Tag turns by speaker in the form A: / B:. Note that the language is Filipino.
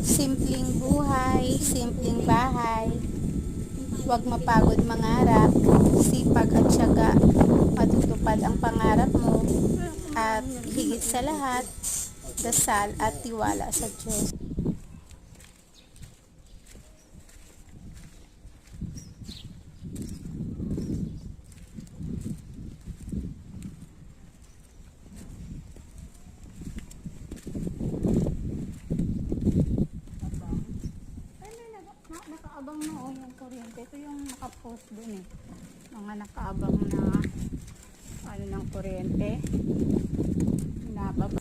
A: Simpleng buhay, simpleng bahay. Huwag mapagod mangarap, sipag at tiyaga, matutupad ang pangarap mo. At higit sa lahat, dasal at tiwala sa Diyos.
B: Nakaabang na yung kuryente. Ito yung nakapost dun eh. Mga nakaabang na ano ng kuryente. Nababa